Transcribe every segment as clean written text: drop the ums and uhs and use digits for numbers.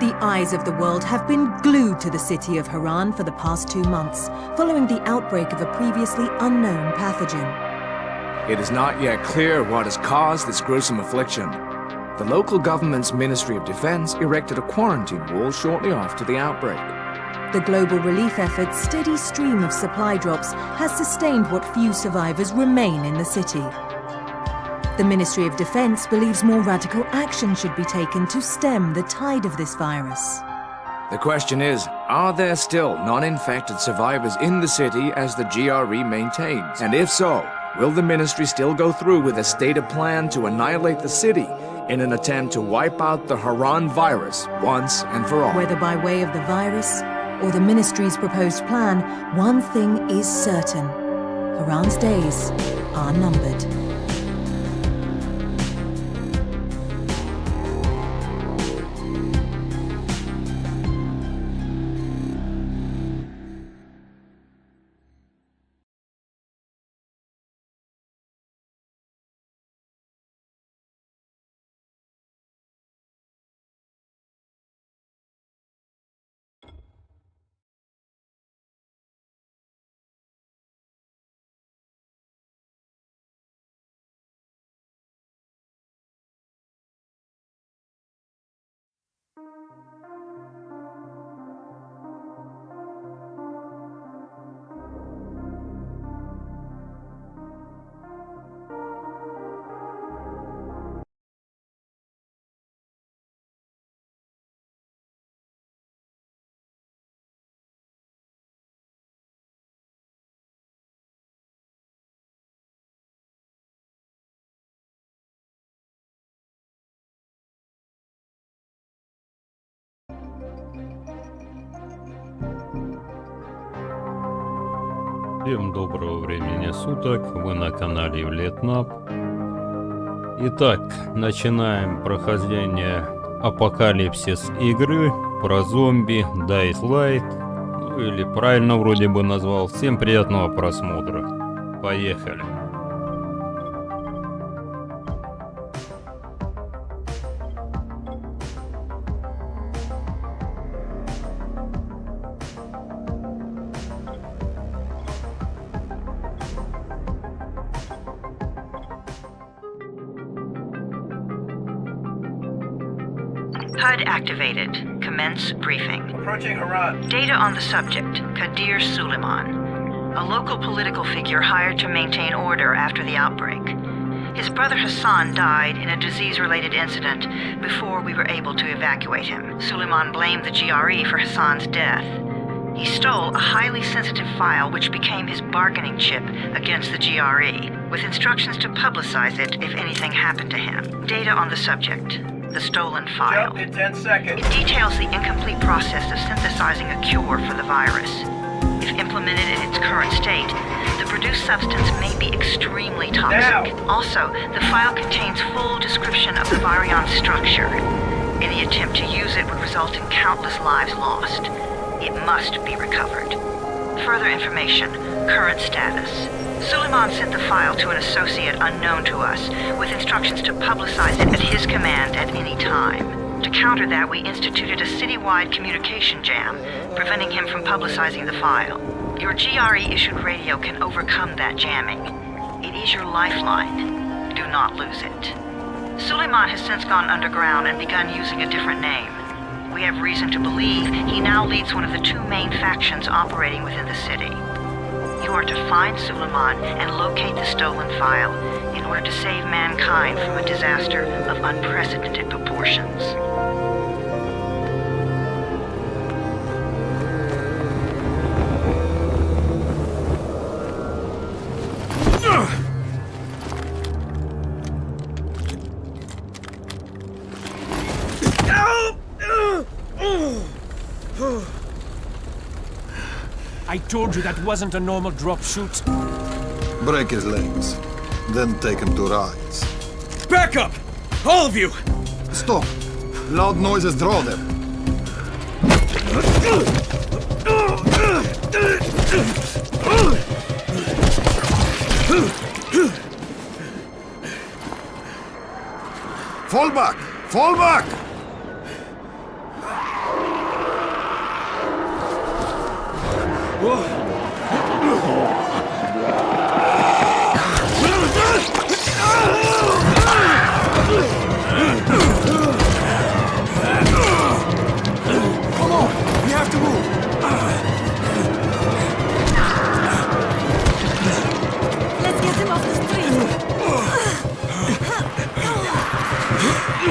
The eyes of the world have been glued to the city of Haran for the past 2 months, following the outbreak of a previously unknown pathogen. It is not yet clear what has caused this gruesome affliction. The local government's Ministry of Defense erected a quarantine wall shortly after the outbreak. The global relief effort's steady stream of supply drops has sustained what few survivors remain in the city. The Ministry of Defense believes more radical action should be taken to stem the tide of this virus. The question is, are there still non-infected survivors in the city as the GRE maintains? And if so, will the ministry still go through with a stated plan to annihilate the city in an attempt to wipe out the Haran virus once and for all? Whether by way of the virus or the ministry's proposed plan, one thing is certain. Haran's days are numbered. Всем доброго времени суток, вы на канале VLETNAP. Итак, начинаем прохождение апокалипсис игры про зомби Dying Light, ну или правильно вроде бы назвал. Всем приятного просмотра. Поехали. HUD activated. Commence briefing. Approaching Haran. Data on the subject, Kadir Suleiman, a local political figure hired to maintain order after the outbreak. His brother Hassan died in a disease-related incident before we were able to evacuate him. Suleiman blamed the GRE for Hassan's death. He stole a highly sensitive file which became his bargaining chip against the GRE, with instructions to publicize it if anything happened to him. Data on the subject. The stolen file. Jump in 10 seconds. It details the incomplete process of synthesizing a cure for the virus. If implemented in its current state, the produced substance may be extremely toxic. Now. Also, the file contains full description of the virion's structure. Any attempt to use it would result in countless lives lost. It must be recovered. Further information, current status. Suleiman sent the file to an associate unknown to us, with instructions to publicize it at his command at any time. To counter that, we instituted a citywide communication jam, preventing him from publicizing the file. Your GRE-issued radio can overcome that jamming. It is your lifeline. Do not lose it. Suleiman has since gone underground and begun using a different name. We have reason to believe he now leads one of the 2 main factions operating within the city. You are to find Suleiman and locate the stolen file in order to save mankind from a disaster of unprecedented proportions. I told you that wasn't a normal drop shoot. Break his legs, then take him to rides. Back up! All of you! Stop! Loud noises draw them. Fall back! Fall back!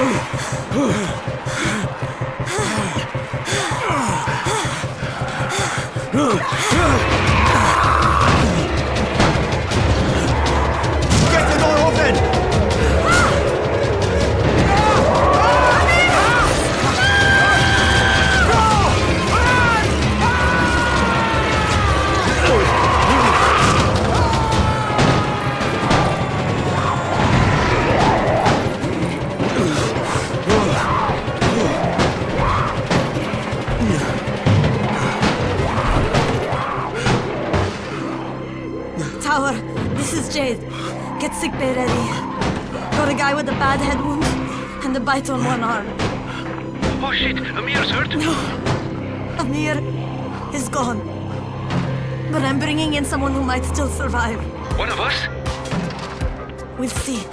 Get the door open! Tower, this is Jade. Get sickbay ready. Got a guy with a bad head wound and a bite on one arm. Oh shit, Amir's hurt? No, Amir is gone. But I'm bringing in someone who might still survive. One of us? We'll see.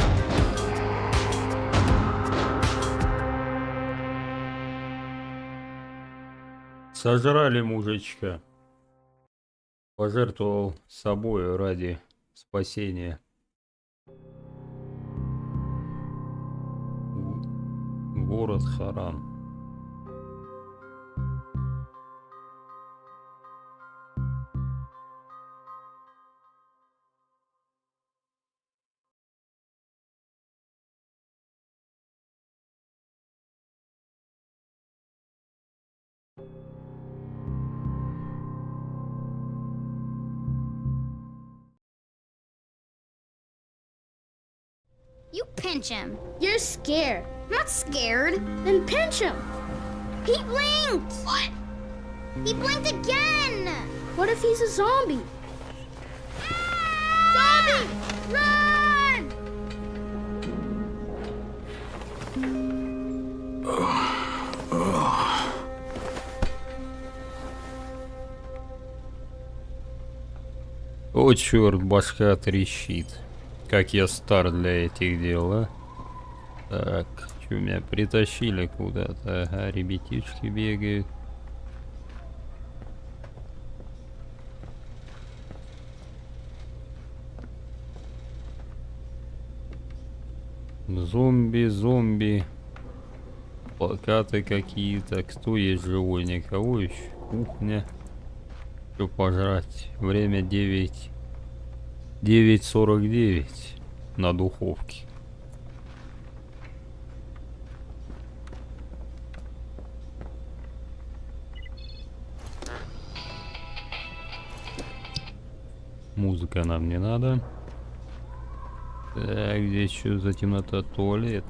Сожрали мужичка. Пожертвовал собой ради спасения. Город Харан. You pinch him. You're scared. I'm not scared. Then pinch him. He blinked. What? He blinked again. What if he's a zombie? Zombie! Run! О, черт, башка трещит. Как я стар для этих дел, а? Так, что меня притащили куда-то? Ага, ребятишки бегают. Зомби, зомби. Плакаты какие-то. Кто есть живой? Никого еще. Кухня. Что пожрать? Время 9:49 на духовке. Музыка нам не надо. Так, здесь что за темнота? Туалет.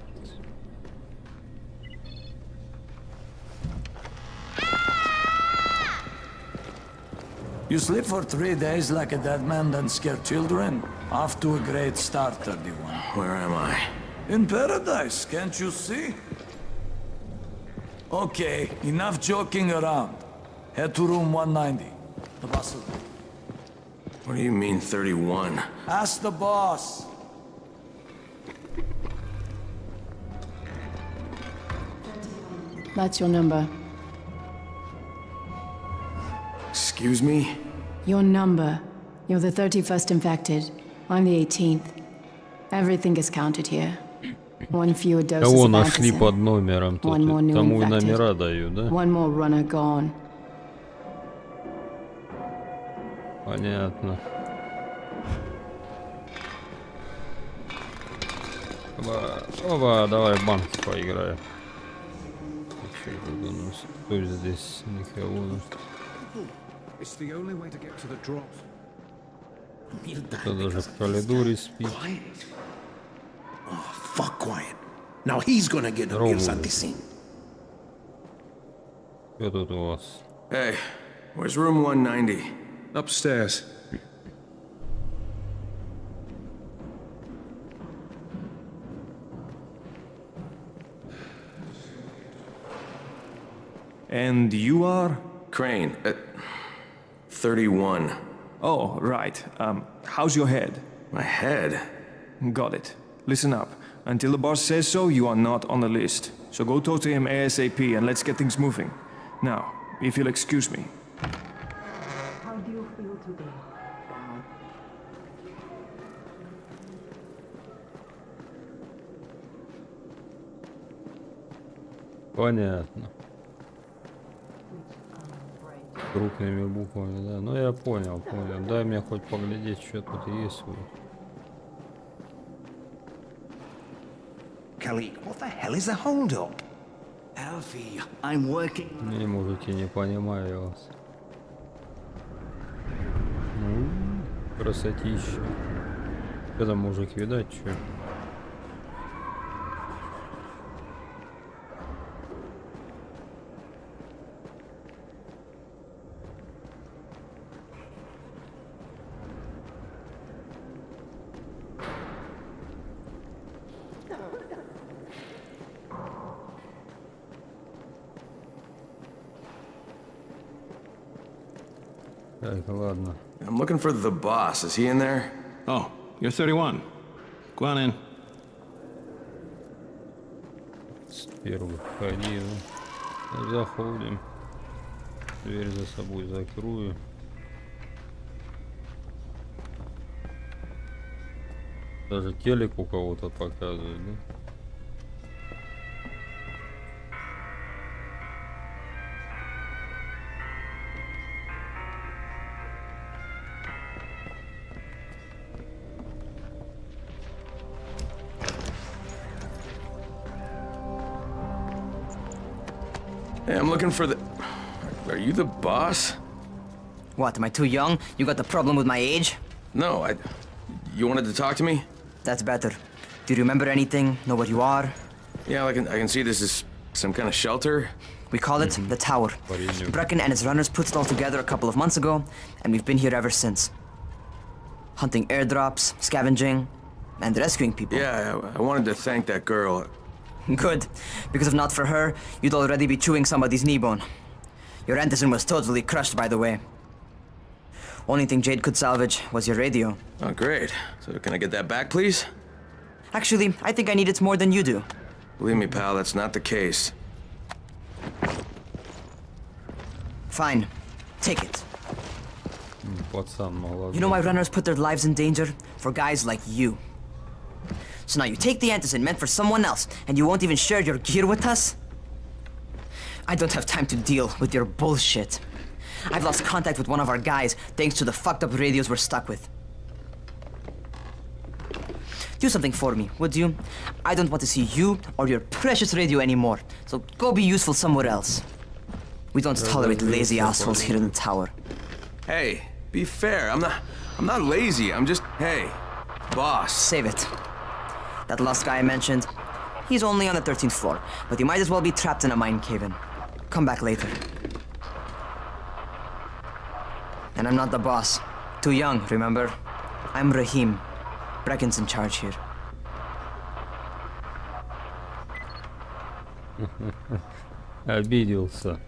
You sleep for 3 days like a dead man, then scare children? Off to a great start, 31. Where am I? In paradise, can't you see? Okay, enough joking around. Head to room 190. The boss will... What do you mean, 31? Ask the boss. That's your number. Excuse me? Your number. You're the 31st infected. I'm the 18th. Everything is counted here. One fewer dose Кого of нашли под antigen. номером? One more new Тому и infected. номера дают, да? One more runner gone. Понятно. Оба, давай в банки поиграем. Что тут у нас? Кто здесь? Никого. Кто даже в коридоре спит. Fuck quiet. Now he's gonna get Amir's anti-scene. Что тут у вас? Hey, where's room 190? Upstairs. And you are? Crane, 31. Oh, right. How's your head? My head? Got it. Listen up. Until the boss says so, you are not on the list. So go talk to him ASAP and let's get things moving. Now, if you'll excuse me. How do you feel today? Понятно. Крупными буквами, да. Ну я понял. Дай мне хоть поглядеть, что тут есть. Kelly, what the hell is the hold-up? Alfie, I'm working. Не, мужики, не понимаю я вас. Ну, красотища. Когда мужик, видать, что? Так, ладно. I'm looking for the boss. Is he in there? Oh, you're 31. Go on in. Первый входи. Заходим. Дверь за собой закрою. Даже телек у кого-то показывает, да? Hey, I'm looking for the... Are you the boss? What, am I too young? You got the problem with my age? No, You wanted to talk to me? That's better. Do you remember anything? Know what you are? Yeah, I can see this is some kind of shelter. We call it the Tower. Brecken and his runners put it all together a couple of months ago, and we've been here ever since. Hunting airdrops, scavenging, and rescuing people. Yeah, I wanted to thank that girl. Good, because if not for her, you'd already be chewing somebody's knee bone. Your Anderson was totally crushed, by the way. Only thing Jade could salvage was your radio. Oh, great. So can I get that back, please? Actually, I think I need it more than you do. Believe me, pal, that's not the case. Fine. Take it. You know why runners put their lives in danger? For guys like you. So now you take the Anderson meant for someone else, and you won't even share your gear with us? I don't have time to deal with your bullshit. I've lost contact with one of our guys thanks to the fucked up radios we're stuck with. Do something for me, would you? I don't want to see you or your precious radio anymore, so go be useful somewhere else. We don't tolerate lazy assholes here in the tower. Hey, be fair. I'm not lazy. I'm just, hey, boss. Save it. That last guy I mentioned, he's only on the 13th floor, but he might as well be trapped in a mine cave-in. Come back later. And I'm not the boss. Too young, remember? I'm Rahim. Brecken's in charge here. Обиделся.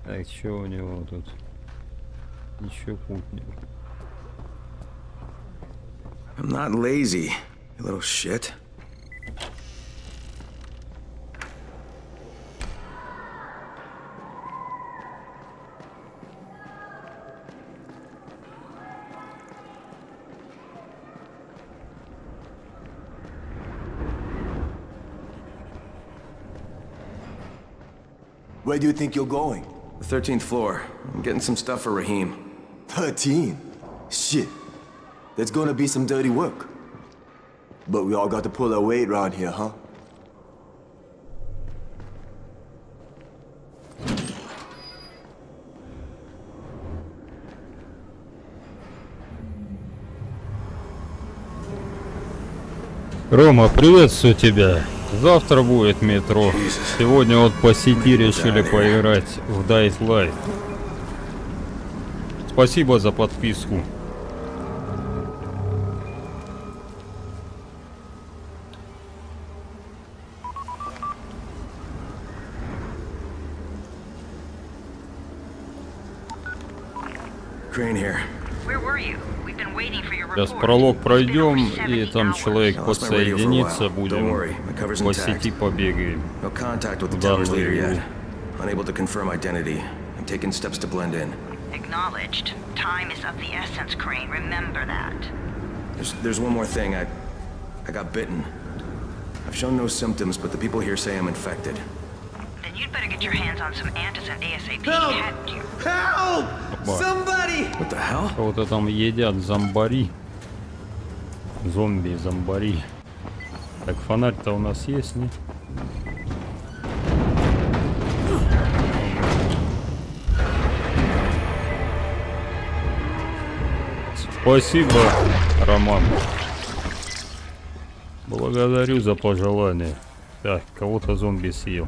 Так, что у него тут? Еще путник. I'm not lazy, you little shit. Where do you think you're going? The 13th floor. I'm getting some stuff for Rahim. 13? Shit. That's gonna be some dirty work. But we all got to pull our weight around here, huh? Рома, приветствую тебя. Завтра будет метро. Сегодня вот по сети решили поиграть в Techland. Спасибо за подписку. Сейчас пролог пройдем, и там человек подсоединится, будем по сети побегаем. В данную игру. Unable to confirm identity. I'm taking steps to blend in. Acknowledged. Time is of the essence, Crane. Remember that. There's one more thing. I got bitten. I I've shown no symptoms, but the people here say I'm infected. Then you'd better get your hands on some antizin ASAP. Help! Hadn't you? Help! Somebody! What the hell? Кого-то там едят зомбари. Зомби, зомбари. Так, фонарь-то у нас есть, не? Спасибо, Роман. Благодарю за пожелание. Так, кого-то зомби съел.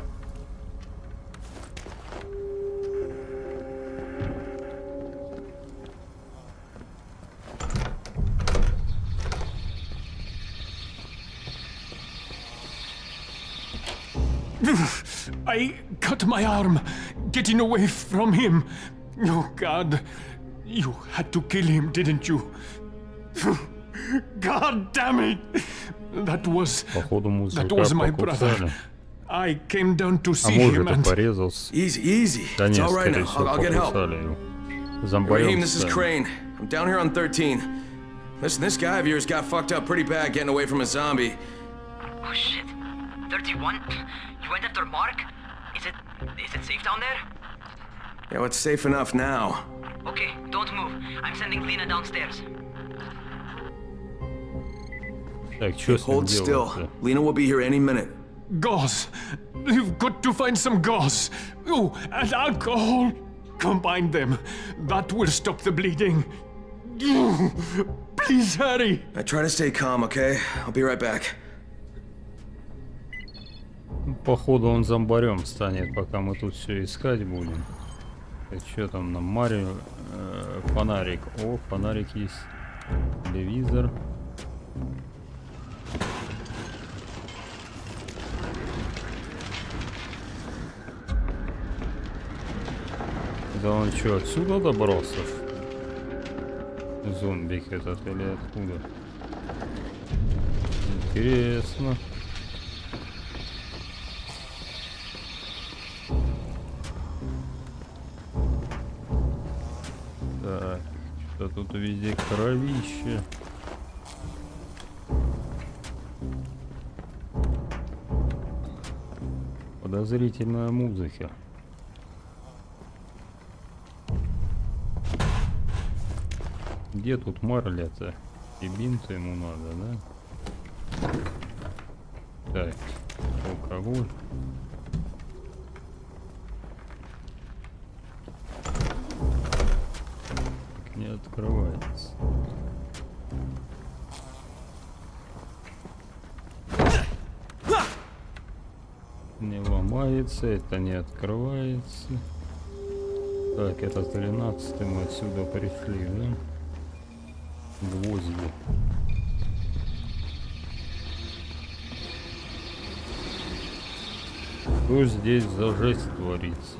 I cut my arm getting away from him. Oh, God. You had to kill him, didn't you? God damn it! That was my brother. I came down to see him and... Easy, easy. It's all right now. I'll get help. Raheem, this is Crane. I'm down here on 13. Listen, this guy of yours got fucked up pretty bad getting away from a zombie. Oh shit. 31? You went after Mark? Is it safe down there? Yeah, well, it's safe enough now. Okay, don't move. I'm sending Lena downstairs. Hold still. Lena will be here any minute. Gauze. You've got to find some gauze. Oh, and alcohol. Combine them. That will stop the bleeding. Please hurry. I try to stay calm, okay? I'll be right back. Походу он зомбарем станет, пока мы тут все искать будем. Что там на Марио? Фонарик. О, фонарик есть. Телевизор. Да он что, отсюда добрался? Зомбик этот или откуда? Интересно. Так, что тут везде кровище. Подозрительная музыка. Где тут Марля-то? И бинты ему надо, да? Так, алкоголь. Так, не открывается. Не ломается, это не открывается. Так, это 13-й, мы отсюда пришли, да? Гвозди. Что здесь за жесть творится?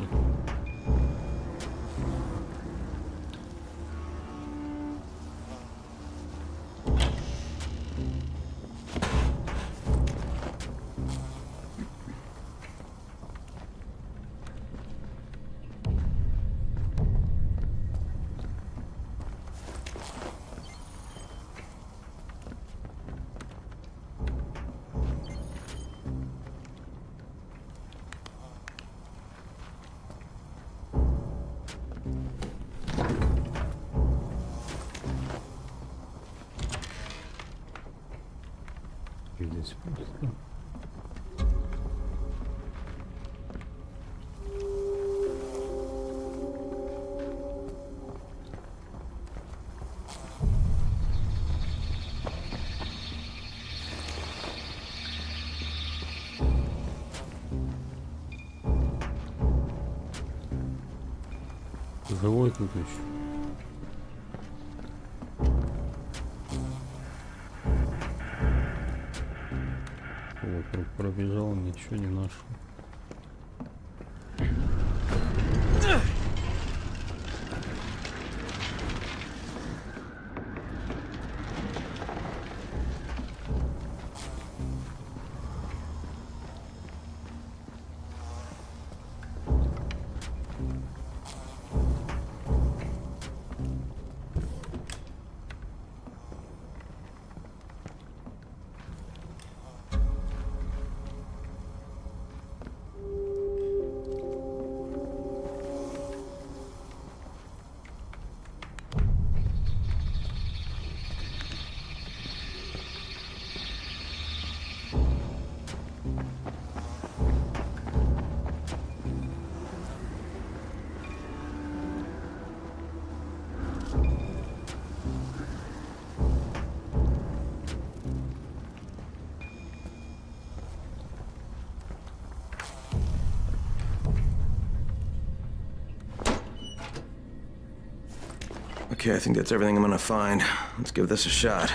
Здесь пусто. Живой тут еще. Вокруг пробежал, ничего не нашел. Okay, I think that's everything I'm gonna find. Let's give this a shot.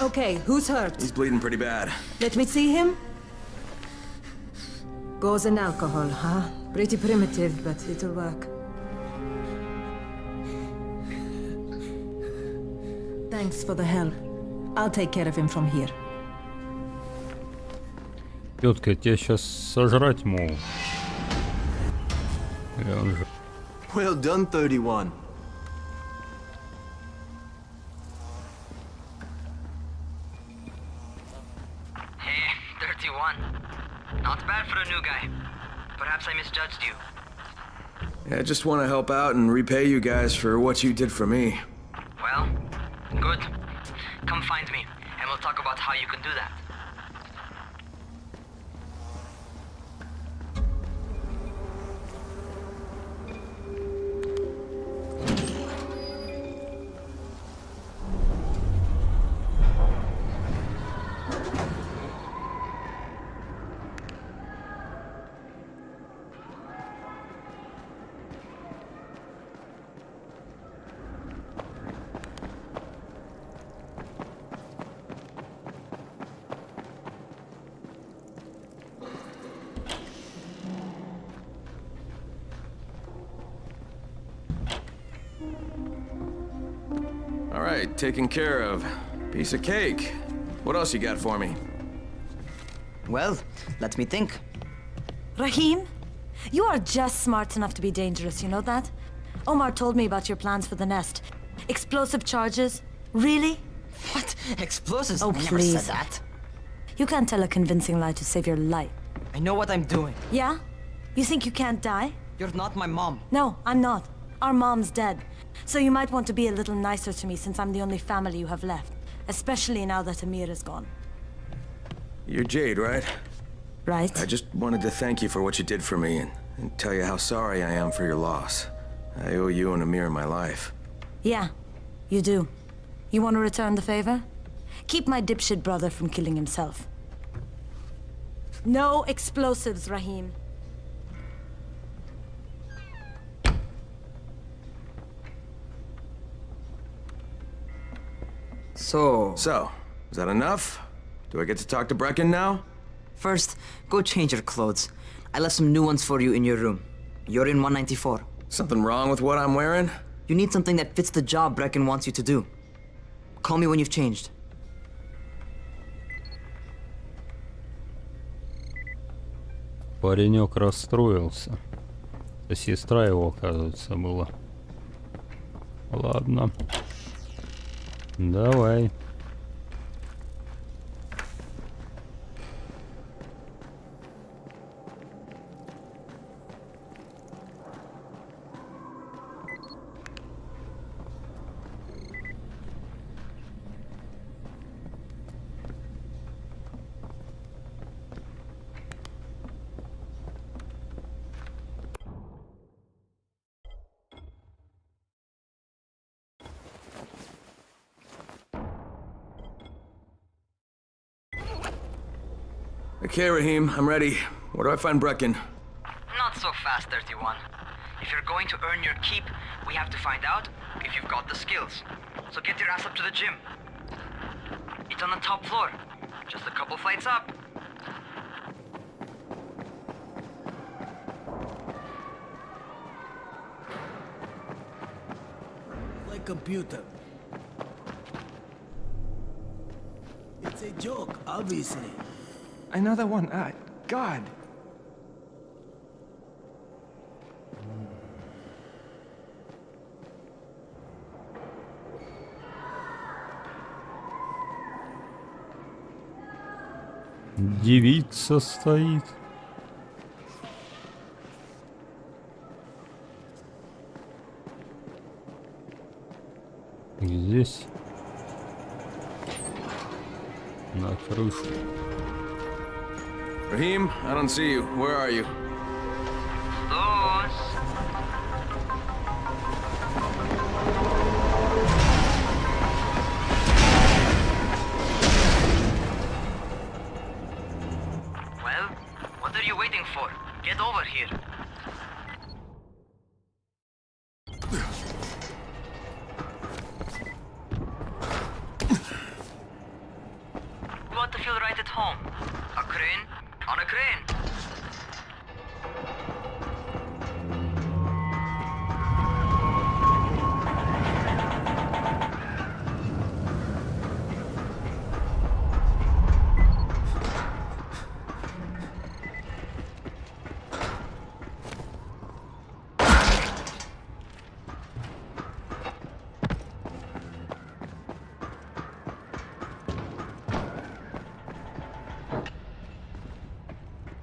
Okay, who's hurt? He's bleeding pretty bad. Let me see him. Gauze and alcohol, huh? Pretty primitive, but it'll work. Thanks for the help. I'll take care of him from here. Тетка, тебя сейчас сожрать могут. Well done, 31. Not bad for a new guy. Perhaps I misjudged you. Yeah, I just want to help out and repay you guys for what you did for me. Well, good. Come find me, and we'll talk about how you can do that. All right, taken care of. Piece of cake. What else you got for me? Well, let me think. Rahim, you are just smart enough to be dangerous, you know that? Omar told me about your plans for the nest. Explosive charges? Really? What? Explosives? Oh, I never please. said that. You can't tell a convincing lie to save your life. I know what I'm doing. Yeah? You think you can't die? You're not my mom. No, I'm not. Our mom's dead. So you might want to be a little nicer to me since I'm the only family you have left. Especially now that Amir is gone. You're Jade, right? Right. I just wanted to thank you for what you did for me and tell you how sorry I am for your loss. I owe you and Amir my life. Yeah, you do. You want to return the favor? Keep my dipshit brother from killing himself. No explosives, Rahim. So, is that enough? Do I get to talk to Brecken now? First, go change your clothes. I left some new ones for you in your room. You're in 194. Something wrong with what I'm wearing? You need something that fits the job Brecken wants you to do. Call me when you've changed. Паренек расстроился. Сестра его, оказывается, была. Ладно. Давай. Okay, Rahim, I'm ready. Where do I find Brecken? Not so fast, 31. If you're going to earn your keep, we have to find out if you've got the skills. So get your ass up to the gym. It's on the top floor. Just a couple flights up. Like computer. It's a joke, obviously. Another one. God. Девица стоит. здесь. На крышу. Raheem, I don't see you. Where are you? Well, what are you waiting for? Get over here. You want to feel right at home? A crane? On a crane.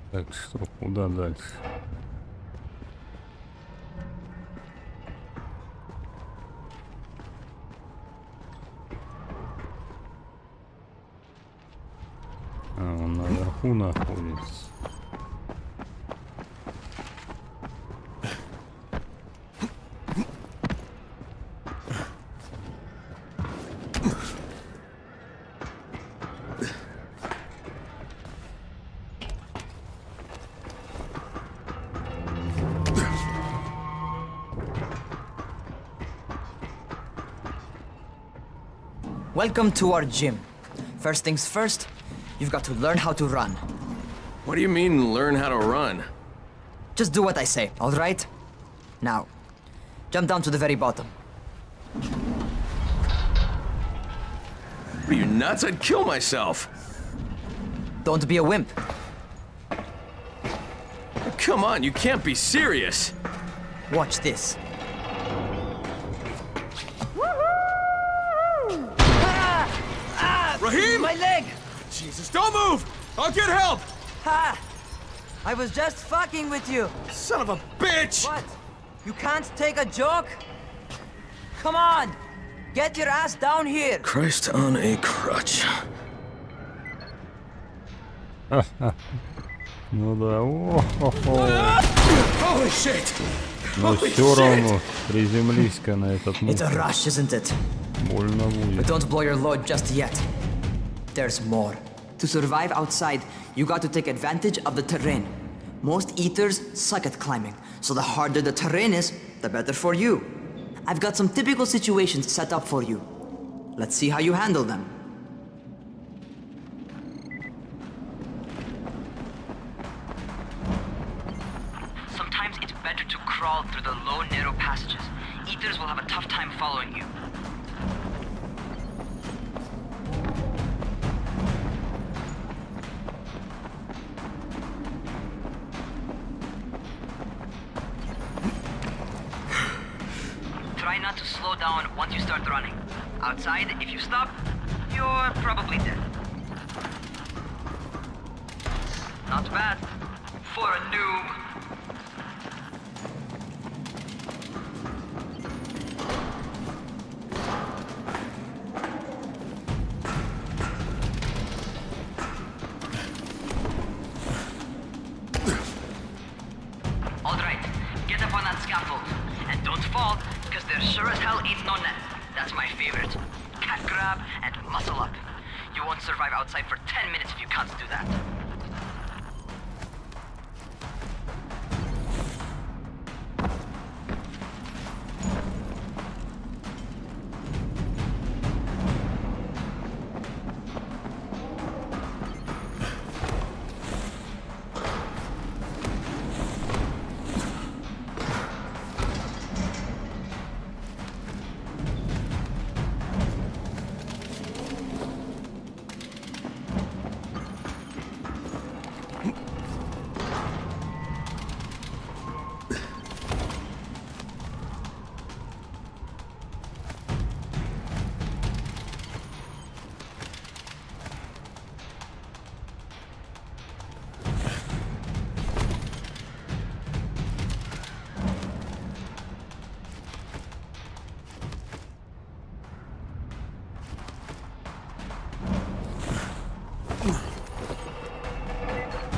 Так что, куда дальше? Он наверху находится. Welcome to our gym. First things first, you've got to learn how to run. What do you mean, learn how to run? Just do what I say, all right? Now, jump down to the very bottom. Are you nuts? I'd kill myself. Don't be a wimp. Come on, you can't be serious. Watch this. Raheem! My leg! Jesus, don't move! I'll get help! Ha! I was just fucking with you. Son of a bitch! What? You can't take a joke? Come on! Get your ass down here! Christ on a crutch. Ну да, о-хо-хо. Holy shit! Но все равно приземлись-ка на этот мусор. It's a rush, isn't it? Больно будет. But don't blow your load just yet. There's more. To survive outside, you got to take advantage of the terrain. Most eaters suck at climbing, so the harder the terrain is, the better for you. I've got some typical situations set up for you. Let's see how you handle them. Sometimes it's better to crawl through the low, narrow passages. Eaters will have a tough time following you. Try not to slow down once you start running. Outside, if you stop, you're probably dead. Not bad for a noob. All right, get up on that scaffold. And don't fall, because there sure as hell ain't no net. That's my favorite. Cat grab and muscle up. You won't survive outside for 10 minutes if you can't do that.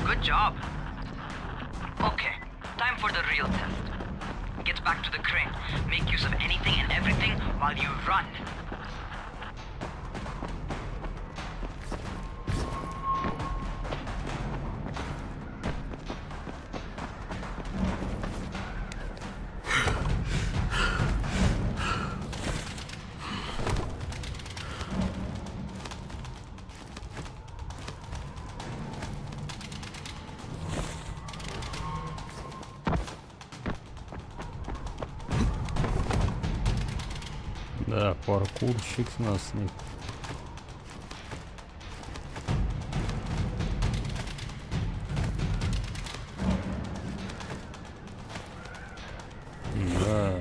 Good job. Okay, time for the real test. Get back to the crane. Make use of anything and everything while you run. Да, паркурщик нас не... Да,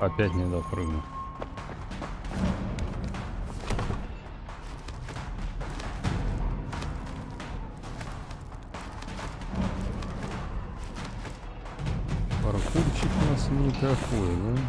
опять не допрыгну. Паркурщик у нас никакой, да?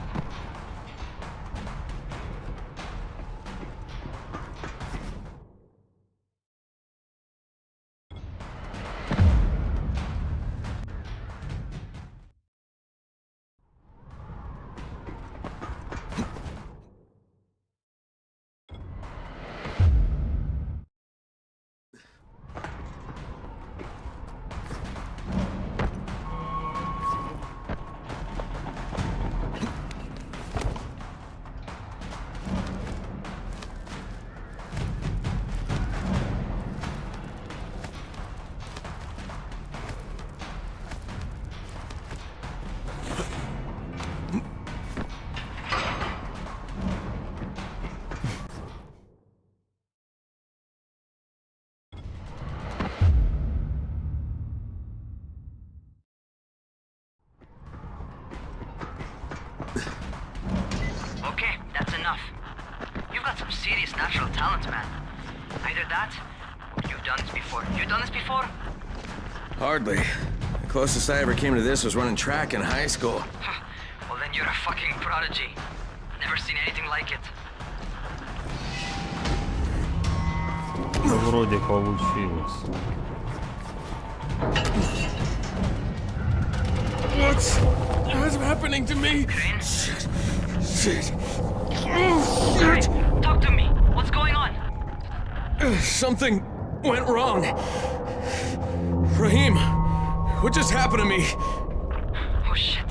Okay, that's enough. You've got some serious natural talent, man. Either that, or you've done this before. You've done this before? Hardly. The closest I ever came to this was running track in high school. Well, then you're a fucking prodigy. Never seen anything like it. Вроде получилось. What's happening to me? Shit. Oh, shit. Talk to me. What's going on? Something went wrong. Raheem, what just happened to me? Oh shit.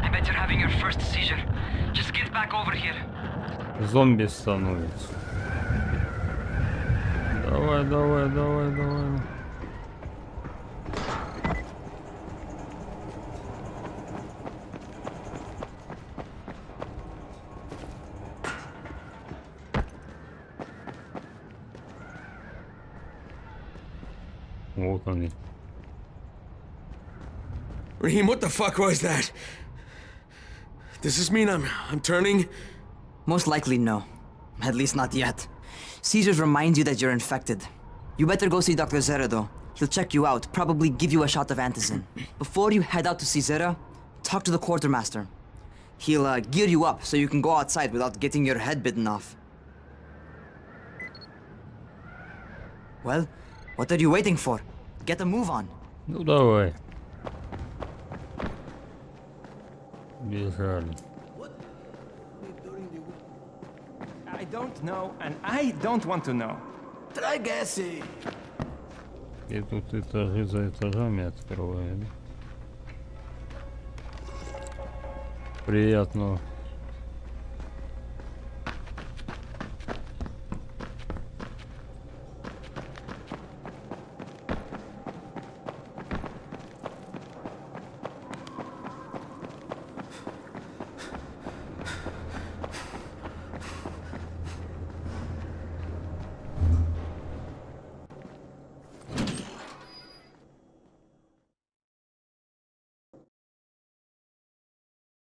I bet you're having your first seizure. Just get back over here. Зомби становится. Давай. Вот они. Raheem, what the fuck was that? Does this mean I'm turning? Most likely no. At least not yet. Seizures remind you that you're infected. You better go see Dr. Zera though. He'll check you out, probably give you a shot of antizin. Before you head out to see Zera, talk to the quartermaster. He'll gear you up so you can go outside without getting your head bitten off. Well, what are you waiting for? Get a move on. Ну давай. Бежали. I don't know, and I don't want to know. Try guessing. И тут этажи за этажами открываем. Приятного.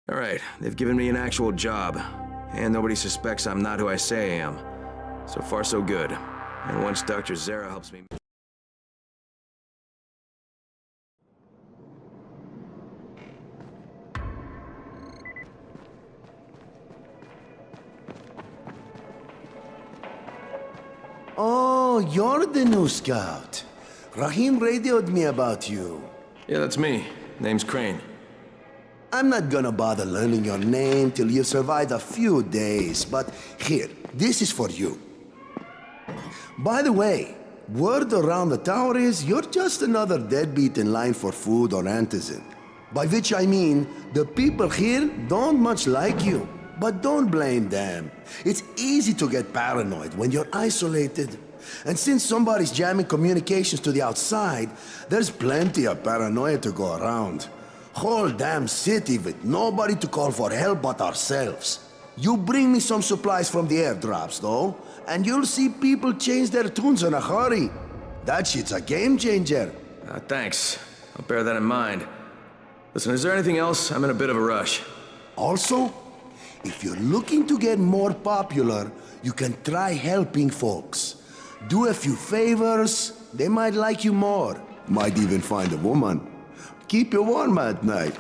All right, they've given me an actual job, and nobody suspects I'm not who I say I am. So far, so good. And once Dr. Zera helps me... Oh, you're the new scout. Rahim radioed me about you. Yeah, that's me. Name's Crane. I'm not gonna bother learning your name till you've survived a few days, but here, this is for you. By the way, word around the tower is you're just another deadbeat in line for food or antizin. By which I mean, the people here don't much like you. But don't blame them. It's easy to get paranoid when you're isolated. And since somebody's jamming communications to the outside, there's plenty of paranoia to go around. Whole damn city with nobody to call for help but ourselves. You bring me some supplies from the airdrops, though, and you'll see people change their tunes in a hurry. That shit's a game changer. Thanks. I'll bear that in mind. Listen, is there anything else? I'm in a bit of a rush. Also, if you're looking to get more popular, you can try helping folks. Do a few favors, they might like you more. Might even find a woman. Keep you warm at night.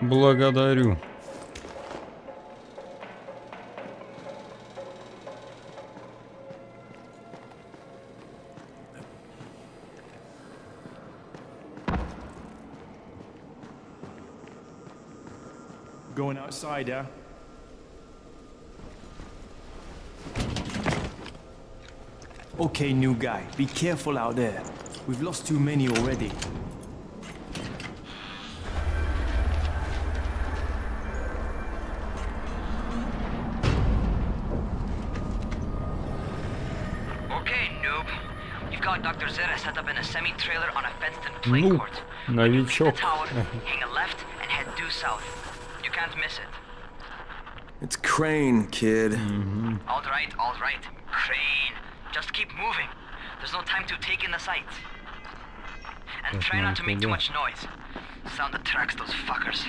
Благодарю. Going outside, yeah? Okay, new guy, be careful out there. We've lost too many already. Okay, noob. You've got Dr. Zera set up in a semi-trailer on a fenced-in play court. Новичок. The tower, hang a left, and head due south. You can't miss it. It's Crane, kid. All right. Crane. Just keep moving. There's no time to take in the sights. And try not to make too much noise. Sound attracts those fuckers.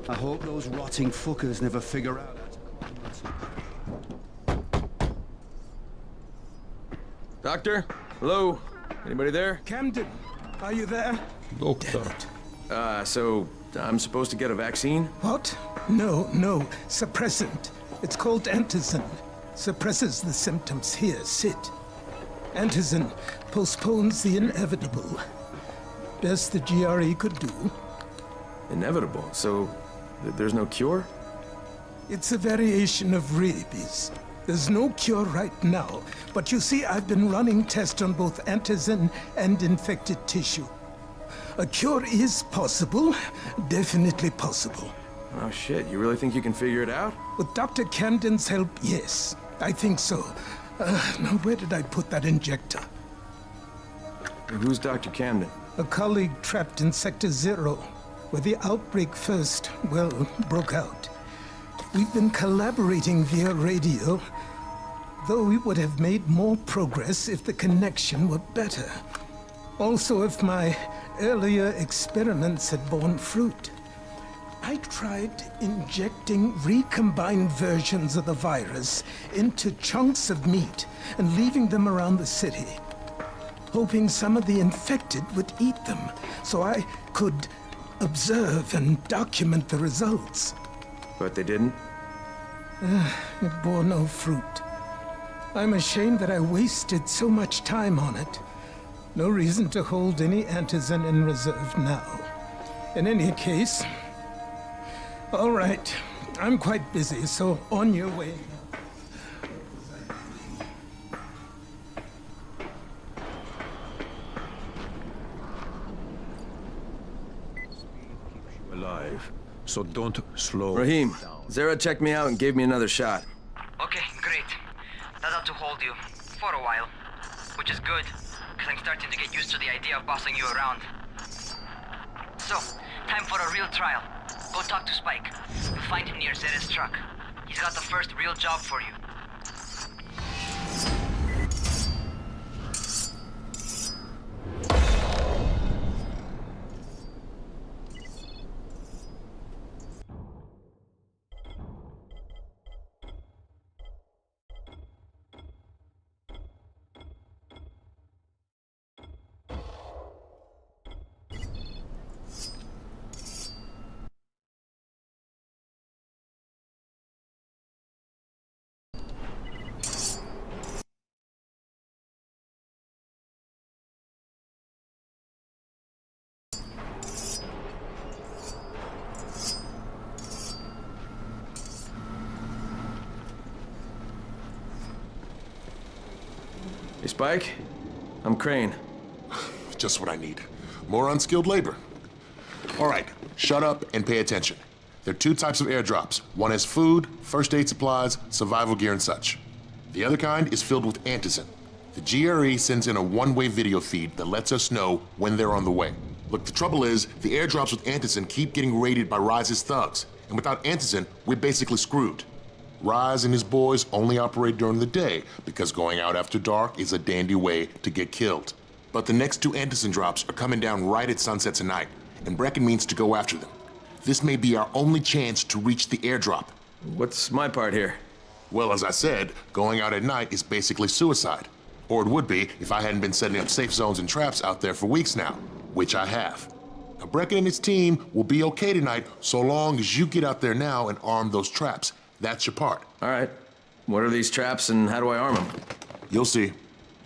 I hope those rotting fuckers never figure out how to... Doctor? Hello? Anybody there? Camden, are you there? Doctor. So I'm supposed to get a vaccine? What? No. Suppressant. It's called antizin. Suppresses the symptoms. Here, sit. Antizin postpones the inevitable. Best the GRE could do. Inevitable? So there's no cure? It's a variation of rabies. There's no cure right now, but you see, I've been running tests on both antizin and infected tissue. A cure is possible, definitely possible. Oh shit, you really think you can figure it out? With Dr. Camden's help, yes. I think so. Now where did I put that injector? Who's Dr. Camden? A colleague trapped in Sector 0, where the outbreak first, broke out. We've been collaborating via radio, though we would have made more progress if the connection were better. Also, if my earlier experiments had borne fruit. I tried injecting recombined versions of the virus into chunks of meat and leaving them around the city, hoping some of the infected would eat them, so I could observe and document the results. But they didn't? It bore no fruit. I'm ashamed that I wasted so much time on it. No reason to hold any antizin in reserve now. In any case, all right, I'm quite busy, so on your way. so don't slow Raheem, down. Zara checked me out and gave me another shot. Okay, great. That ought to hold you. For a while. Which is good, because I'm starting to get used to the idea of bossing you around. So, time for a real trial. Go talk to Spike. You'll find him near Zera's truck. He's got the first real job for you. Hey, Spike? I'm Crane. Just what I need. More unskilled labor. All right, shut up and pay attention. There are two types of airdrops. One is food, first aid supplies, survival gear, and such. The other kind is filled with antizin. The GRE sends in a one-way video feed that lets us know when they're on the way. Look, the trouble is, the airdrops with antizin keep getting raided by Rise's thugs, and without antizin, we're basically screwed. Rise and his boys only operate during the day because going out after dark is a dandy way to get killed. But the next two antizin drops are coming down right at sunset tonight, and Brecken means to go after them. This may be our only chance to reach the airdrop. What's my part here? Well, as I said, going out at night is basically suicide. Or it would be if I hadn't been setting up safe zones and traps out there for weeks now, which I have. Now, Brecken and his team will be okay tonight so long as you get out there now and arm those traps. That's your part. All right. What are these traps and how do I arm them? You'll see.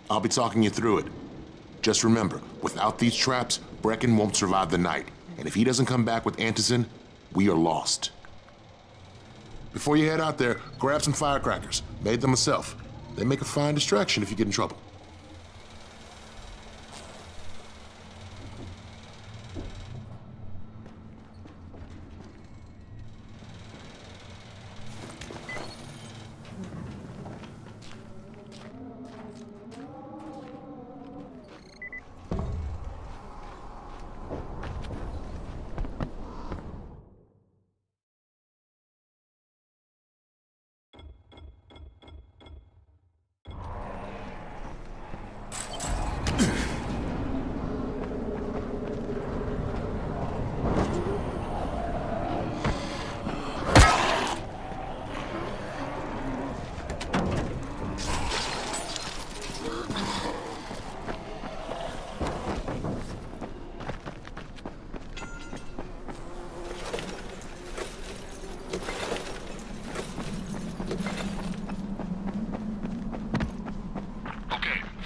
I'll be talking you through it. Just remember, without these traps, Brecken won't survive the night. And if he doesn't come back with antizin, we are lost. Before you head out there, grab some firecrackers. Made them myself. They make a fine distraction if you get in trouble.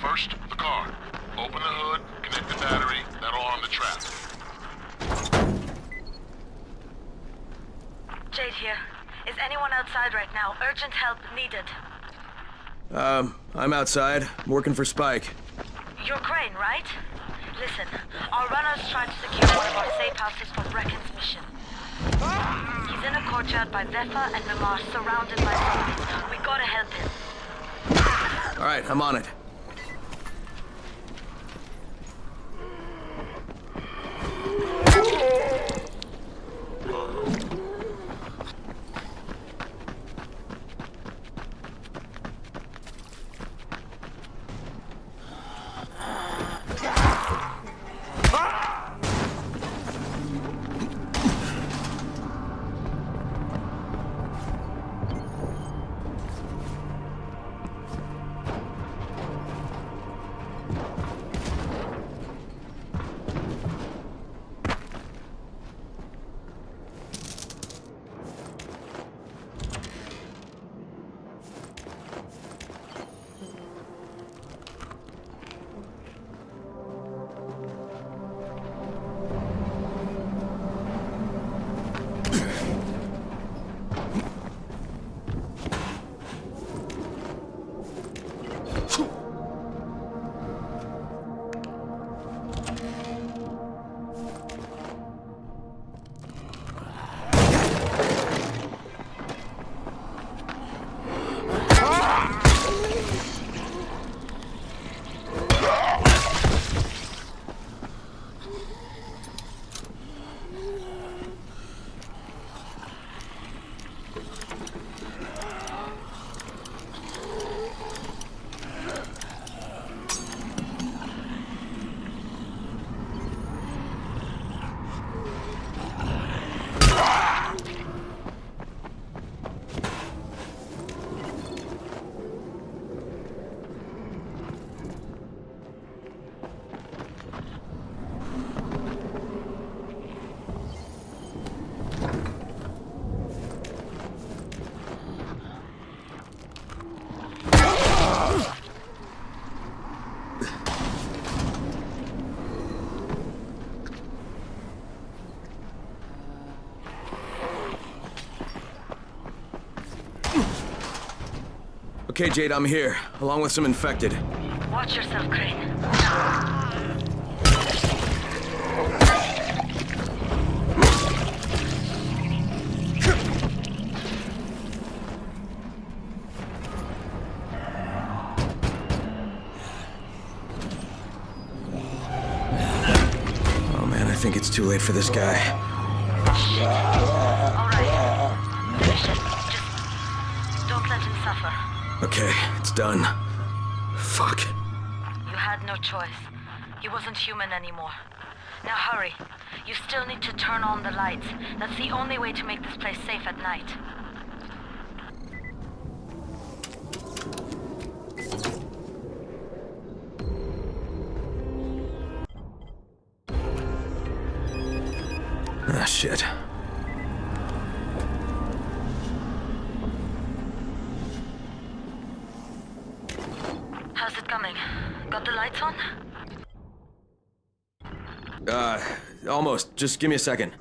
First, the car. Open the hood, connect the battery, that'll arm the trap. Jade here. Is anyone outside right now? Urgent help needed. I'm outside, working for Spike. You're Crane, right? Listen, our runner's trying to secure one of our safe houses for Brecken's mission. He's in a courtyard by Vefa and Mimar, surrounded by zombies. We gotta help him. All right, I'm on it. Okay, Jade, I'm here, along with some infected. Watch yourself, Crane. Oh man, I think it's too late for this guy. Alright. Finish it. Just don't let him suffer. Okay, it's done. Fuck. You had no choice. He wasn't human anymore. Now hurry. You still need to turn on the lights. That's the only way to make this place safe at night. Ah, shit. How's it coming? Got the lights on? Almost. Just give me a second.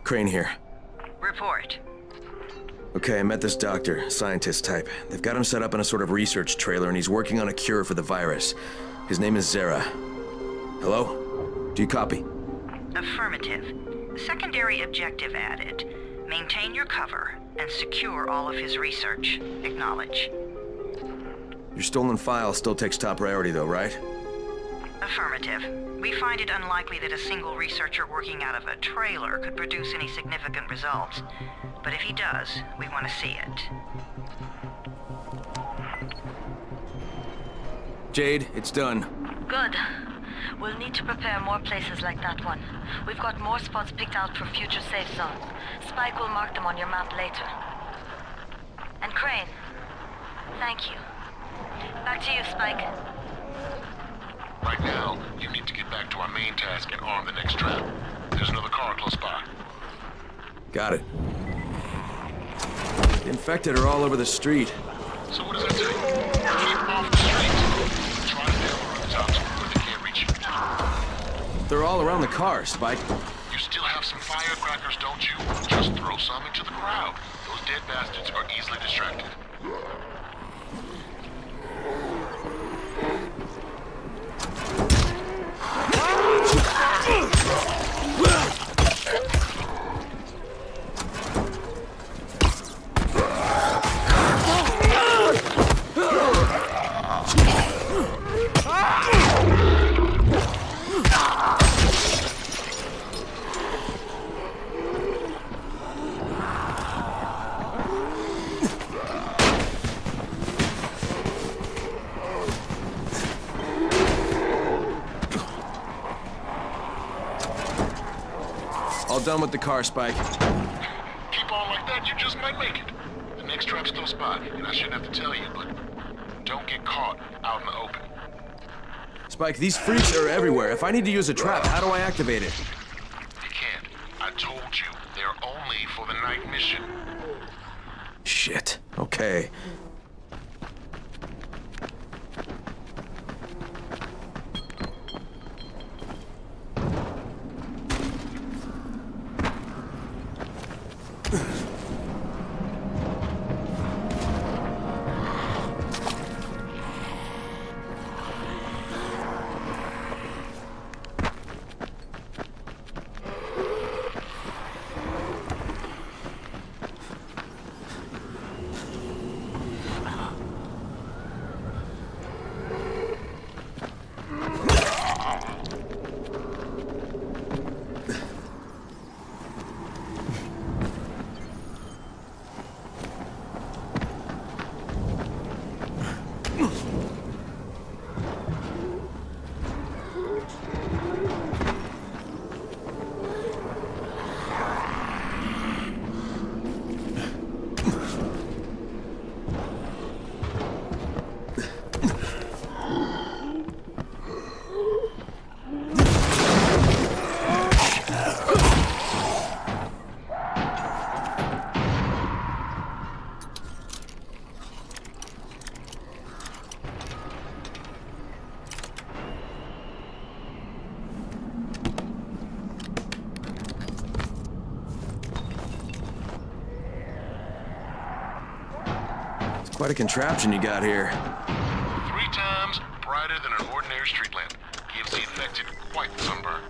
Crane here. Report. Okay, I met this doctor, scientist type. They've got him set up in a sort of research trailer, and he's working on a cure for the virus. His name is Zera. Hello? Do you copy? Affirmative. Secondary objective added. Maintain your cover and secure all of his research. Acknowledge. Your stolen file still takes top priority though, right? Affirmative. We find it unlikely that a single researcher working out of a trailer could produce any significant results. But if he does, we want to see it. Jade, it's done. Good. We'll need to prepare more places like that one. We've got more spots picked out for future safe zones. Spike will mark them on your map later. And Crane, thank you. Back to you, Spike. Right now, you need to get back to our main task and arm the next trap. There's another car close by. Got it. The infected are all over the street. So what does that say? Keep off the street. Try to down the rooftops where they can't reach you. They're all around the car, Spike. You still have some firecrackers, don't you? Just throw some into the crowd. Those dead bastards are easily distracted. All done with the car, Spike. Keep on like that, you just might make it. The next trap's close by, and I shouldn't have to tell you, but don't get caught out in the open. Spike, these freaks are everywhere. If I need to use a trap, how do I activate it? You can't. I told you, they're only for the night mission. Shit. Okay. Quite a contraption you got here. 3 times brighter than an ordinary street lamp. Gives the infected quite the sunburn.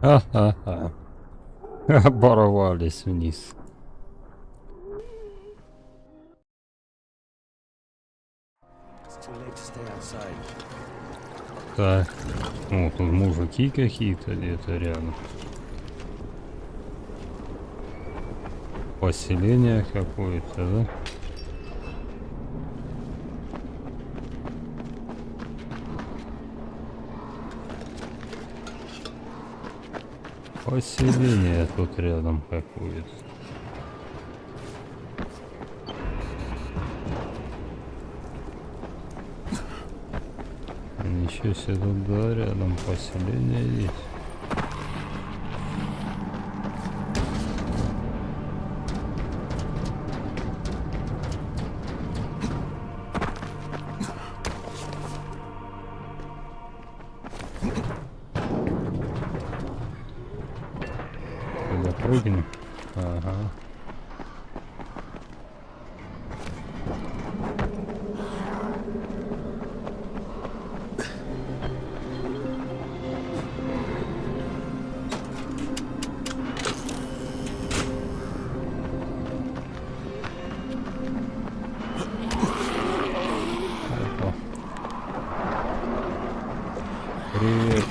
Ха-ха-ха. Оборвались вниз. Так. О, тут мужики какие-то где-то рядом. Поселение какое-то, да? Поселение тут рядом какое-то. Ничего себе, тут да, рядом поселение есть. Прыгнем. Ага. Привет.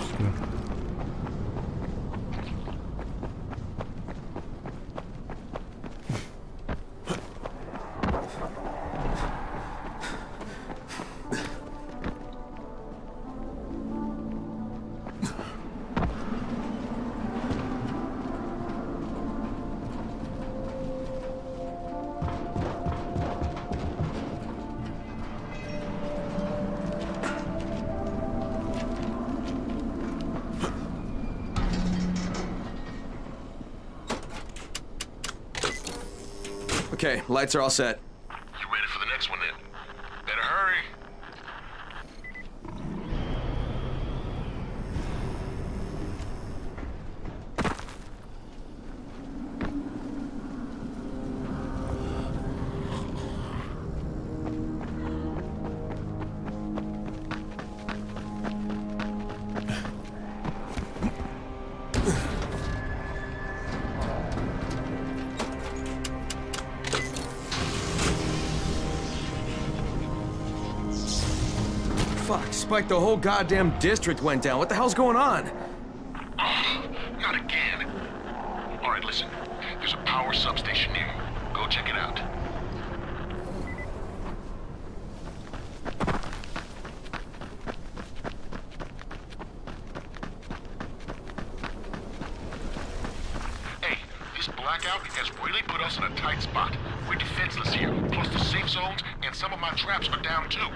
Okay, lights are all set. You ready for the next one then? Better hurry. Fuck, Spike, the whole goddamn district went down. What the hell's going on? Oh, not again. All right, listen. There's a power substation near you. Go check it out. Hey, This blackout has really put us in a tight spot. We're defenseless here, plus the safe zones and some of my traps are down too.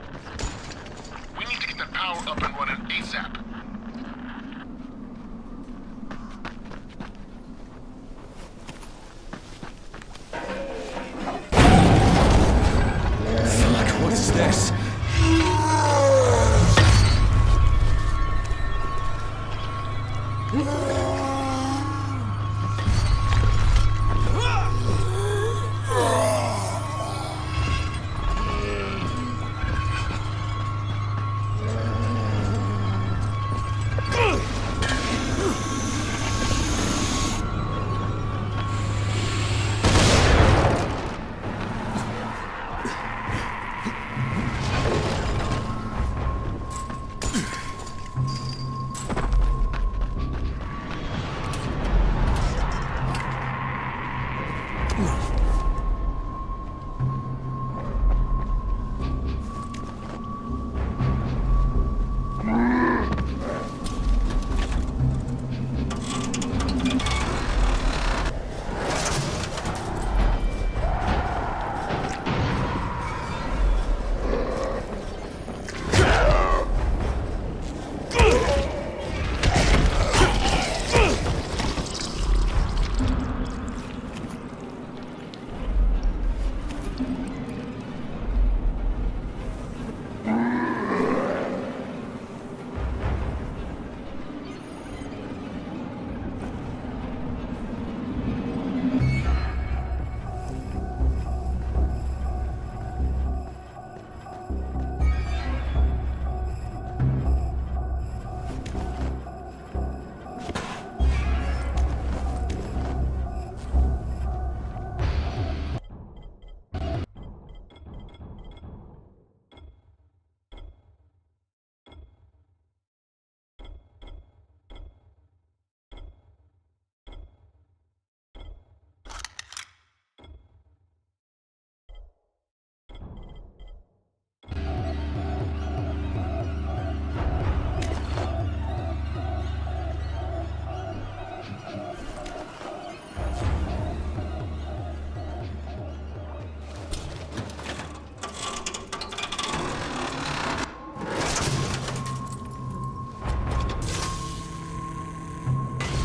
We need to get that power up and running ASAP. Fuck, what is this?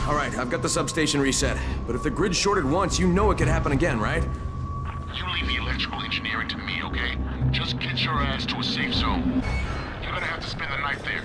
Alright, I've got the substation reset. But if the grid shorted once, you know it could happen again, right? You leave the electrical engineering to me, okay? Just get your ass to a safe zone. You're gonna have to spend the night there.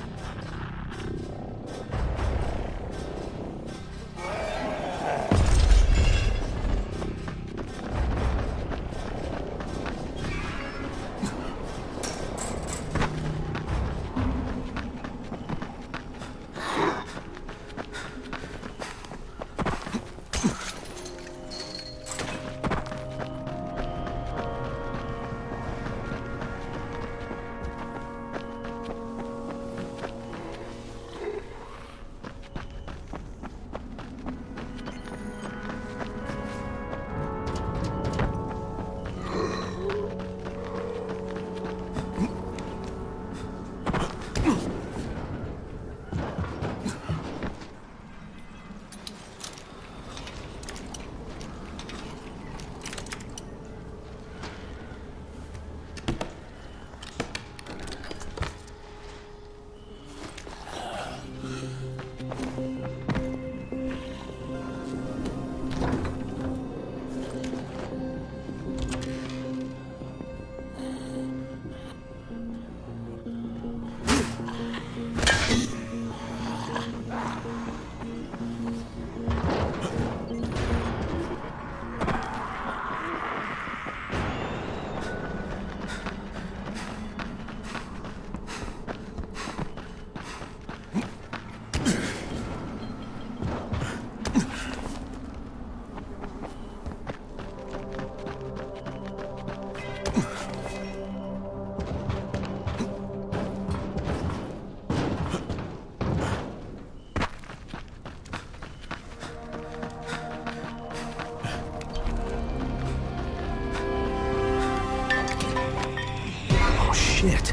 Shit.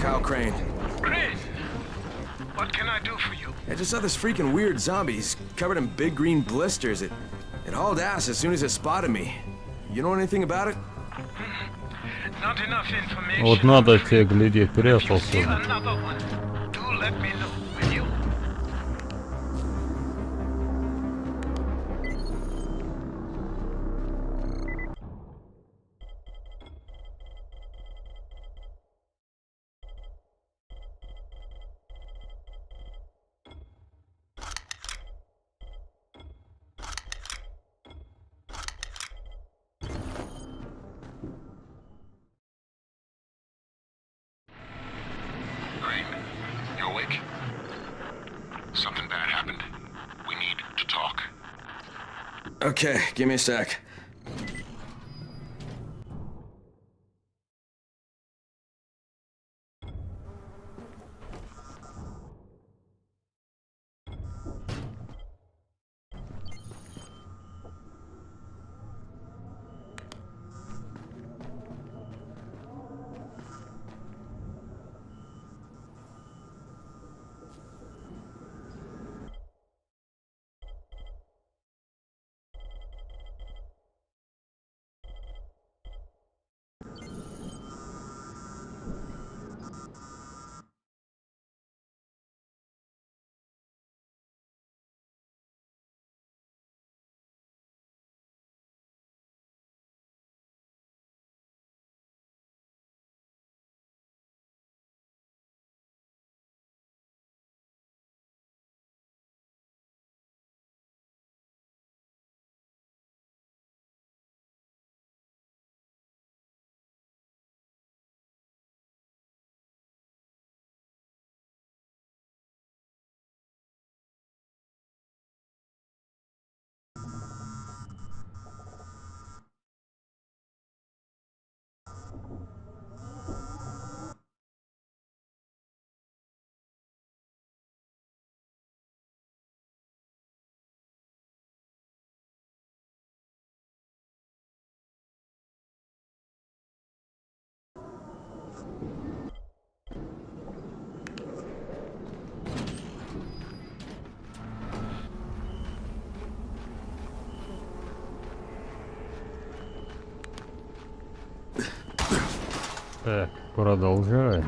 Kyle Crane. Crane, what can I do for you? I just saw this freaking weird zombie. He's covered in big green blisters. It hauled ass as soon as it spotted me. You know anything about it? Not enough information. Вот надо тебе глядеть, прятался. Another one. Do let me know, will you? You awake? Something bad happened. We need to talk. Okay, give me a sec. Так, продолжаем.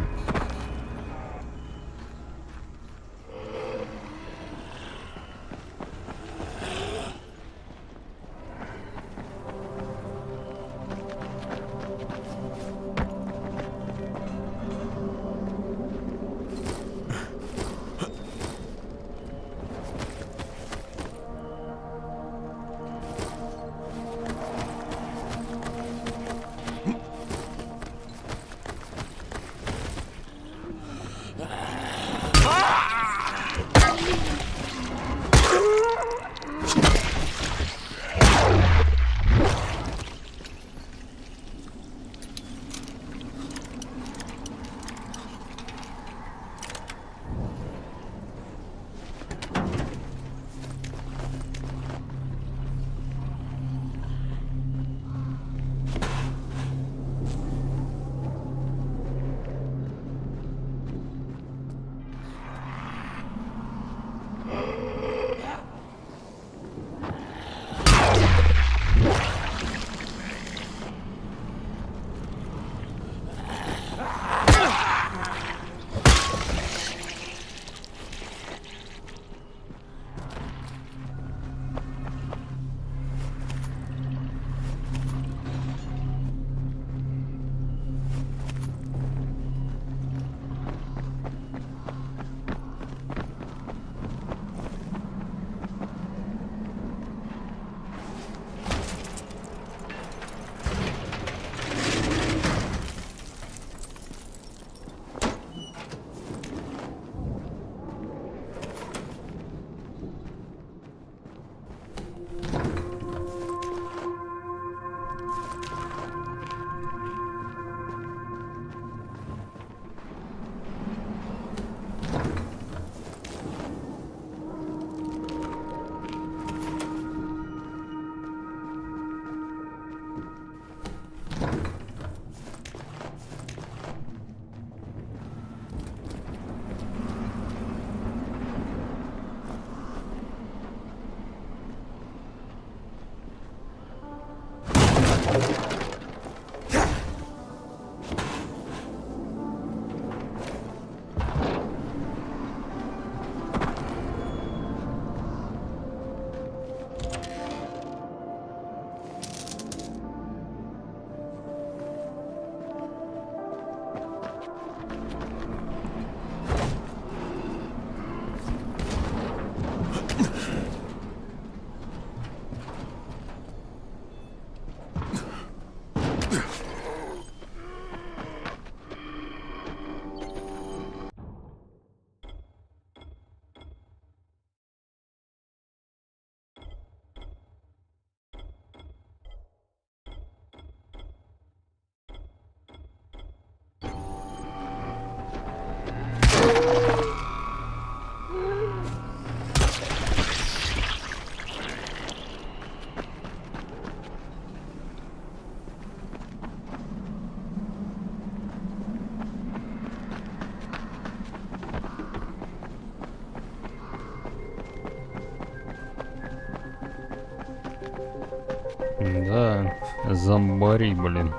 Да, зомбари, блин.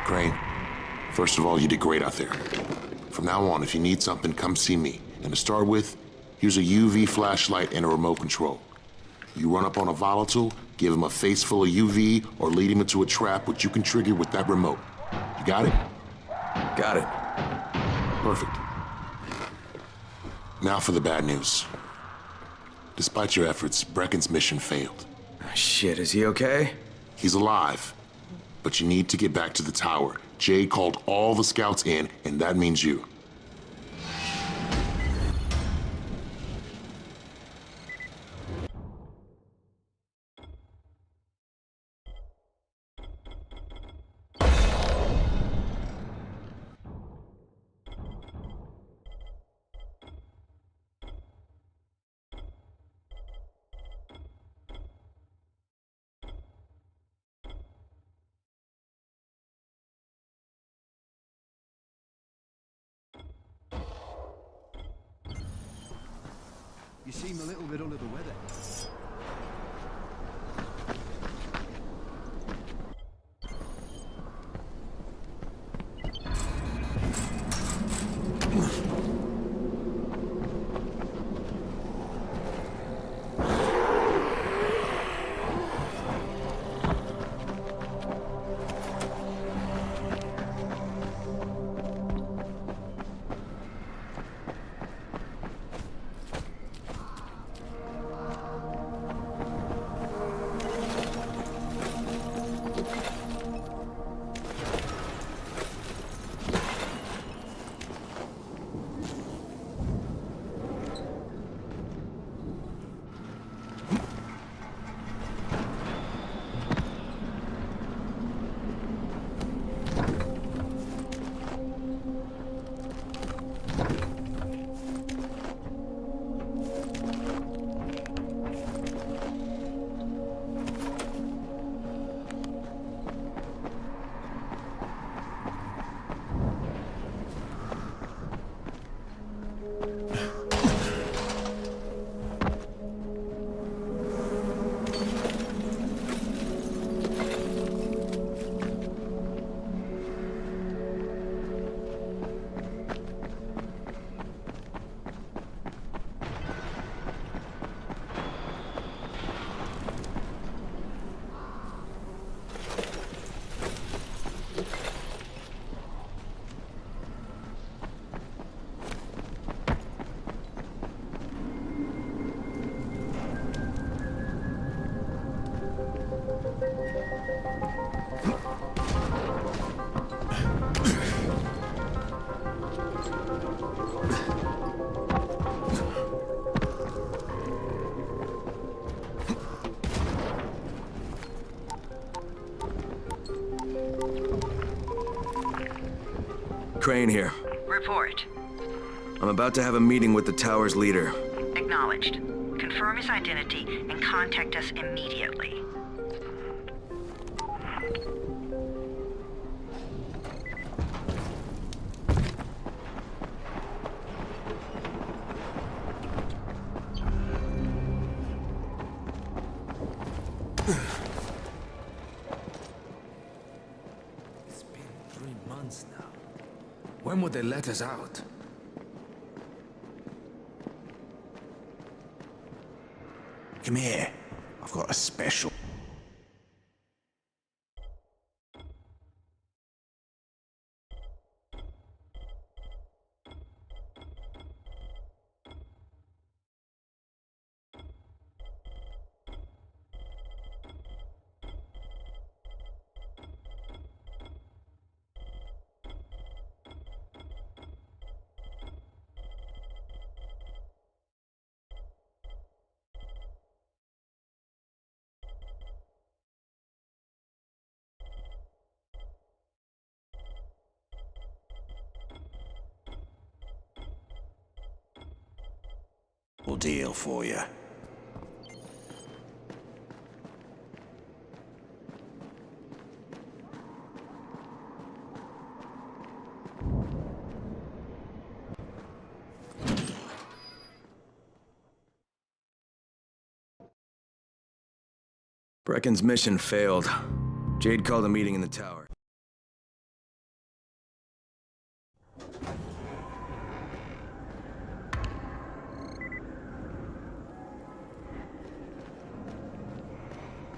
Crane, first of all, you did great out there. From now on, if you need something, come see me. And to start with, here's a UV flashlight and a remote control. You run up on a volatile, give him a face full of UV, or lead him into a trap which you can trigger with that remote. You got it? Got it. Perfect. Now for the bad news. Despite your efforts, Brecken's mission failed. Shit, is he okay? He's alive. But you need to get back to the tower. Jay called all the scouts in, and that means you. You seem a little bit under the weather. Crane here. Report. I'm about to have a meeting with the tower's leader. Acknowledged. Confirm his identity and contact us immediately. It's been 3 months now. When would they let us out? Come here. I've got a special. deal for you. Brecken's mission failed. Jade called a meeting in the tower.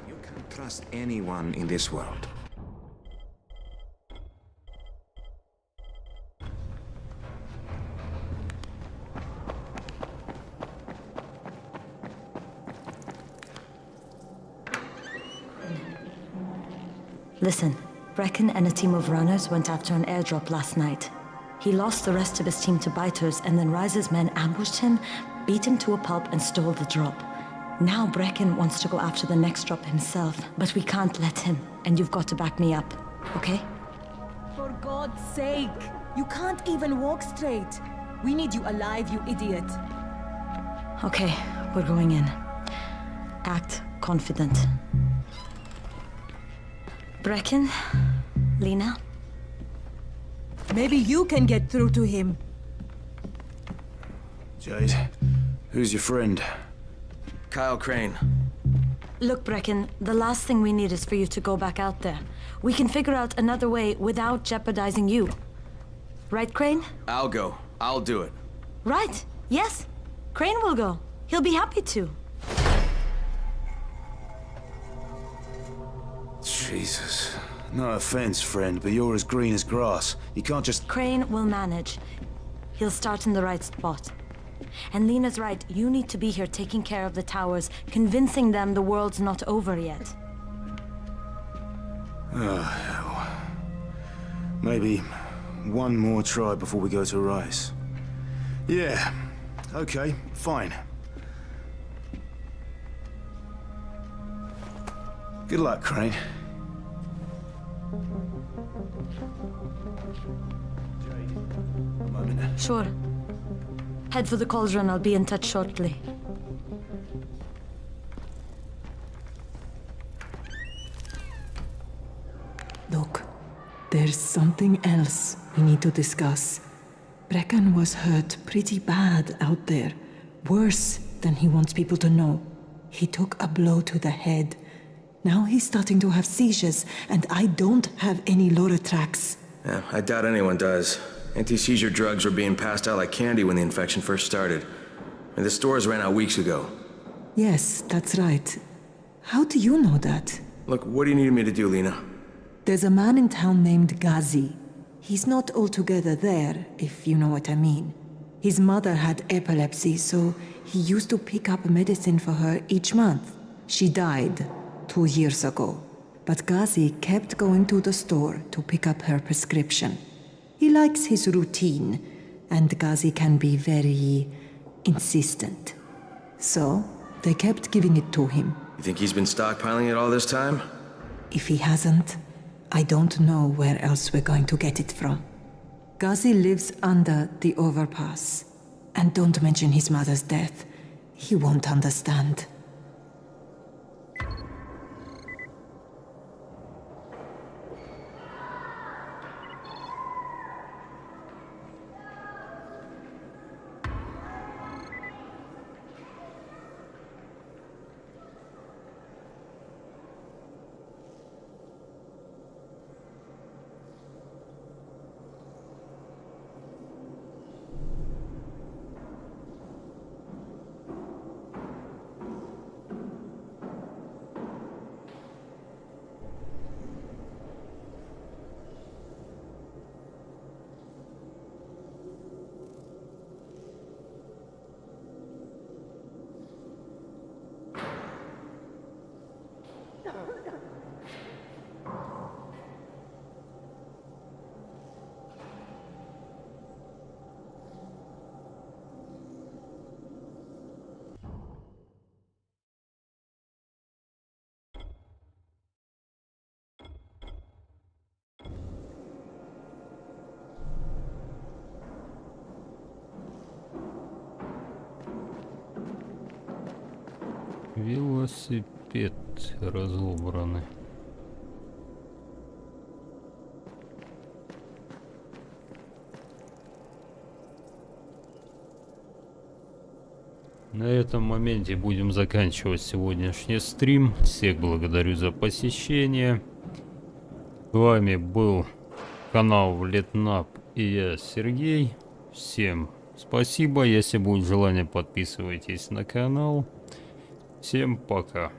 You can't trust anyone in this world. Listen, Brecken and a team of runners went after an airdrop last night. He lost the rest of his team to biters, and then Rise's men ambushed him, beat him to a pulp, and stole the drop. Now Brecken wants to go after the next drop himself, but we can't let him, and you've got to back me up, okay? For God's sake! You can't even walk straight. We need you alive, you idiot. Okay, we're going in. Act confident. Brecken? Lena? Maybe you can get through to him. Jade, who's your friend? Kyle Crane. Look, Brecken, the last thing we need is for you to go back out there. We can figure out another way without jeopardizing you. Right, Crane? I'll go. I'll do it. Right. Yes. Crane will go. He'll be happy to. Jesus. No offense, friend, but you're as green as grass. You can't just... Crane will manage. He'll start in the right spot. And Lena's right, you need to be here taking care of the towers, convincing them the world's not over yet. Oh, hell. Maybe one more try before we go to Rice. Yeah, okay, fine. Good luck, Crane. Sure. Head for the cauldron. I'll be in touch shortly. Look, there's something else we need to discuss. Brecken was hurt pretty bad out there. Worse than he wants people to know. He took a blow to the head. Now he's starting to have seizures, and I don't have any Loratrax. Yeah, I doubt anyone does. Anti-seizure drugs were being passed out like candy when the infection first started. And the stores ran out weeks ago. Yes, that's right. How do you know that? Look, what do you need me to do, Lena? There's a man in town named Ghazi. He's not altogether there, if you know what I mean. His mother had epilepsy, so he used to pick up medicine for her each month. She died 2 years ago, but Ghazi kept going to the store to pick up her prescription. He likes his routine, and Ghazi can be very insistent. So, they kept giving it to him. You think he's been stockpiling it all this time? If he hasn't, I don't know where else we're going to get it from. Ghazi lives under the overpass. And don't mention his mother's death. He won't understand. Велосипед разобранный. На этом моменте будем заканчивать сегодняшний стрим. Всех благодарю за посещение. С вами был канал VLETNAP и я, Сергей. Всем спасибо. Если будет желание, подписывайтесь на канал. Всем пока.